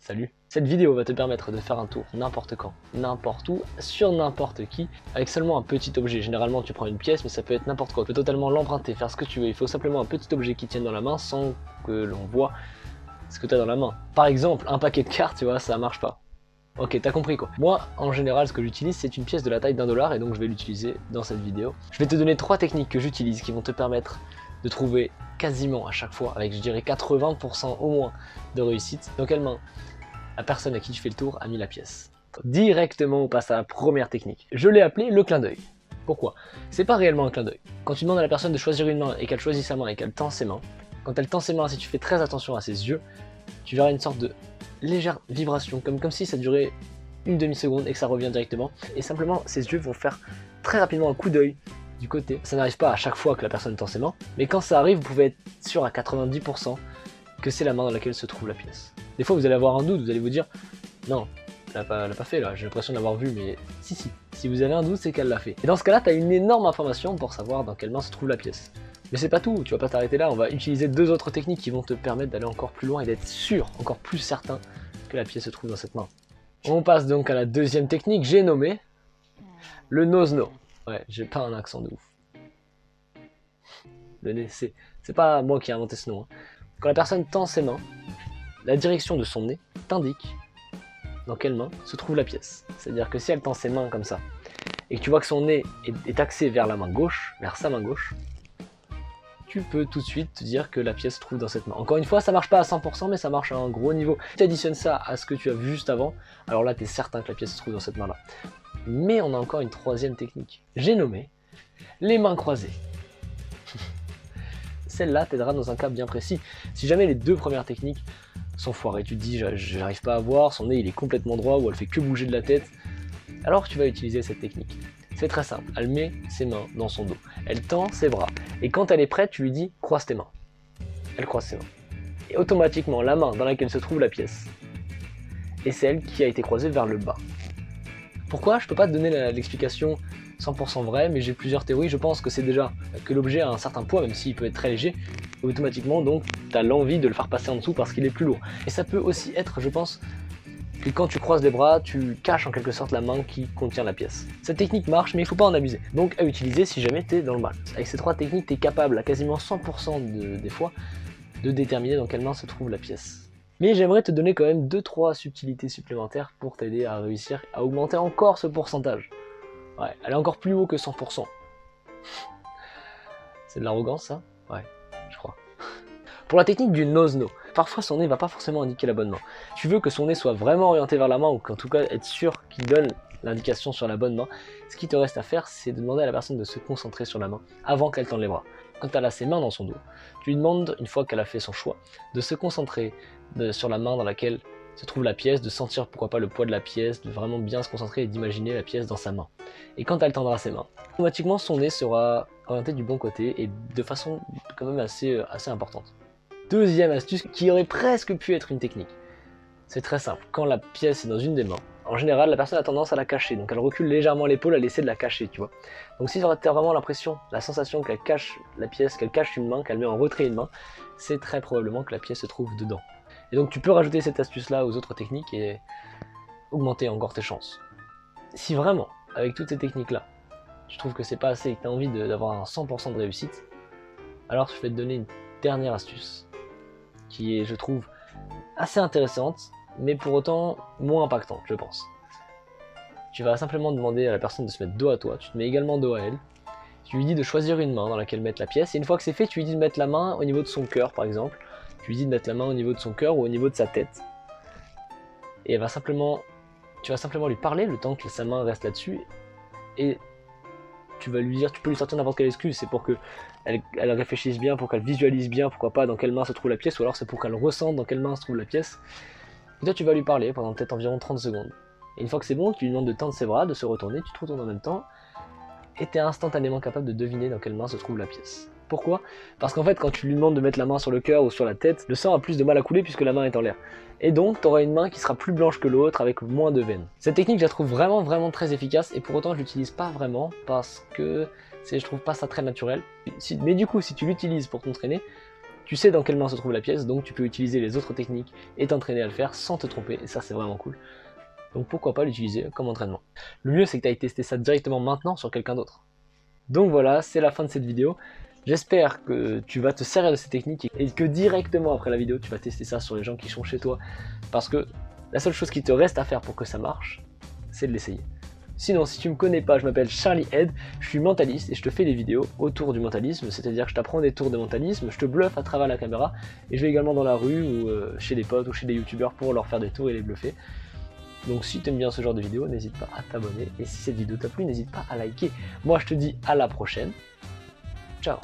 Salut. Cette vidéo va te permettre de faire un tour n'importe quand, n'importe où, sur n'importe qui, avec seulement un petit objet. Généralement tu prends une pièce, mais ça peut être n'importe quoi. Tu peux totalement l'emprunter, faire ce que tu veux. Il faut simplement un petit objet qui tienne dans la main sans que l'on voit ce que tu as dans la main. Par exemple, un paquet de cartes, tu vois, ça marche pas. Ok, t'as compris quoi. Moi, en général, ce que j'utilise, c'est une pièce de la taille d'1 $, et donc je vais l'utiliser dans cette vidéo. Je vais te donner 3 techniques que j'utilise qui vont te permettre de trouver quasiment à chaque fois, avec je dirais 80% au moins de réussite, dans quelle main la personne à qui tu fais le tour a mis la pièce. Directement, on passe à la première technique. Je l'ai appelé le clin d'œil. Pourquoi? C'est pas réellement un clin d'œil. Quand tu demandes à la personne de choisir une main et qu'elle choisit sa main et qu'elle tend ses mains, quand elle tend ses mains, si tu fais très attention à ses yeux, tu verras une sorte de légère vibration, comme si ça durait une demi-seconde et que ça revient directement. Et simplement, ses yeux vont faire très rapidement un coup d'œil du côté. Ça n'arrive pas à chaque fois que la personne tend ses mains, mais quand ça arrive, vous pouvez être sûr à 90% que c'est la main dans laquelle se trouve la pièce. Des fois, vous allez avoir un doute, vous allez vous dire « Non, elle l'a pas fait là, j'ai l'impression d'avoir vu, mais si vous avez un doute, c'est qu'elle l'a fait. » Et dans ce cas-là, tu as une énorme information pour savoir dans quelle main se trouve la pièce. Mais c'est pas tout, tu vas pas t'arrêter là, on va utiliser 2 autres techniques qui vont te permettre d'aller encore plus loin et d'être sûr, encore plus certain que la pièce se trouve dans cette main. On passe donc à la deuxième technique, j'ai nommé le nose-no. Ouais, j'ai pas un accent de ouf. Le nez, c'est pas moi qui ai inventé ce nom. Hein. Quand la personne tend ses mains, la direction de son nez t'indique dans quelle main se trouve la pièce. C'est-à-dire que si elle tend ses mains comme ça, et que tu vois que son nez est axé vers la main gauche, vers sa main gauche, tu peux tout de suite te dire que la pièce se trouve dans cette main. Encore une fois, ça marche pas à 100%, mais ça marche à un gros niveau. Si tu additionnes ça à ce que tu as vu juste avant, alors là, tu es certain que la pièce se trouve dans cette main-là. Mais on a encore une troisième technique. J'ai nommé les mains croisées. Celle-là t'aidera dans un cas bien précis. Si jamais les 2 premières techniques sont foirées, tu te dis j'arrive pas à voir, son nez il est complètement droit ou elle fait que bouger de la tête, alors tu vas utiliser cette technique. C'est très simple, elle met ses mains dans son dos, elle tend ses bras, et quand elle est prête, tu lui dis croise tes mains. Elle croise ses mains. Et automatiquement, la main dans laquelle se trouve la pièce est celle qui a été croisée vers le bas. Pourquoi? Je peux pas te donner l'explication 100% vraie, mais j'ai plusieurs théories. Je pense que c'est déjà que l'objet a un certain poids, même s'il peut être très léger, automatiquement, donc tu as l'envie de le faire passer en dessous parce qu'il est plus lourd. Et ça peut aussi être, je pense, que quand tu croises les bras, tu caches en quelque sorte la main qui contient la pièce. Cette technique marche, mais il ne faut pas en abuser. Donc à utiliser si jamais tu es dans le mal. Avec ces 3 techniques, tu es capable à quasiment 100% des fois de déterminer dans quelle main se trouve la pièce. Mais j'aimerais te donner quand même 2-3 subtilités supplémentaires pour t'aider à réussir à augmenter encore ce pourcentage. Ouais, elle est encore plus haut que 100%. C'est de l'arrogance ça? Ouais, je crois. Pour la technique du nose-no, parfois son nez va pas forcément indiquer la bonne main. Tu veux que son nez soit vraiment orienté vers la main, ou qu'en tout cas être sûr qu'il donne l'indication sur la bonne main. Ce qui te reste à faire, c'est de demander à la personne de se concentrer sur la main avant qu'elle tende les bras. Quand elle a ses mains dans son dos, tu lui demandes, une fois qu'elle a fait son choix, de se concentrer sur la main dans laquelle se trouve la pièce, de sentir pourquoi pas le poids de la pièce, de vraiment bien se concentrer et d'imaginer la pièce dans sa main. Et quand elle tendra ses mains, automatiquement son nez sera orienté du bon côté et de façon quand même assez importante. Deuxième astuce qui aurait presque pu être une technique. C'est très simple, quand la pièce est dans une des mains, en général la personne a tendance à la cacher, donc elle recule légèrement l'épaule, elle essaie de la cacher, tu vois. Donc si tu as vraiment l'impression, la sensation qu'elle cache la pièce, qu'elle cache une main, qu'elle met en retrait une main, c'est très probablement que la pièce se trouve dedans. Et donc tu peux rajouter cette astuce-là aux autres techniques et augmenter encore tes chances. Si vraiment, avec toutes ces techniques-là, tu trouves que c'est pas assez et que tu as envie d'avoir un 100% de réussite, alors je vais te donner une dernière astuce, qui est, je trouve, assez intéressante, mais pour autant moins impactante, je pense. Tu vas simplement demander à la personne de se mettre dos à toi, tu te mets également dos à elle, tu lui dis de choisir une main dans laquelle mettre la pièce, et une fois que c'est fait, tu lui dis de mettre la main au niveau de son cœur, par exemple. Tu lui dis de mettre la main au niveau de son cœur ou au niveau de sa tête. Et tu vas simplement lui parler le temps que sa main reste là-dessus. Et tu vas lui dire, tu peux lui sortir n'importe quelle excuse, c'est pour qu'elle réfléchisse bien, pour qu'elle visualise bien, pourquoi pas, dans quelle main se trouve la pièce, ou alors c'est pour qu'elle ressente dans quelle main se trouve la pièce. Et toi tu vas lui parler pendant peut-être environ 30 secondes. Et une fois que c'est bon, tu lui demandes de tendre ses bras, de se retourner, tu te retournes en même temps, et tu es instantanément capable de deviner dans quelle main se trouve la pièce. Pourquoi? Parce qu'en fait, quand tu lui demandes de mettre la main sur le cœur ou sur la tête, le sang a plus de mal à couler puisque la main est en l'air. Et donc, tu auras une main qui sera plus blanche que l'autre avec moins de veines. Cette technique, je la trouve vraiment très efficace et pour autant, je l'utilise pas vraiment parce que je trouve pas ça très naturel. Mais du coup, si tu l'utilises pour t'entraîner, tu sais dans quelle main se trouve la pièce, donc tu peux utiliser les autres techniques et t'entraîner à le faire sans te tromper, et ça c'est vraiment cool. Donc pourquoi pas l'utiliser comme entraînement. Le mieux c'est que tu ailles tester ça directement maintenant sur quelqu'un d'autre. Donc voilà, c'est la fin de cette vidéo. J'espère que tu vas te servir de ces techniques et que directement après la vidéo, tu vas tester ça sur les gens qui sont chez toi. Parce que la seule chose qui te reste à faire pour que ça marche, c'est de l'essayer. Sinon, si tu me connais pas, je m'appelle Charlie Head, je suis mentaliste et je te fais des vidéos autour du mentalisme, c'est-à-dire que je t'apprends des tours de mentalisme, je te bluffe à travers la caméra, et je vais également dans la rue ou chez des potes ou chez des youtubeurs pour leur faire des tours et les bluffer. Donc si tu aimes bien ce genre de vidéo, n'hésite pas à t'abonner, et si cette vidéo t'a plu, n'hésite pas à liker. Moi je te dis à la prochaine, ciao.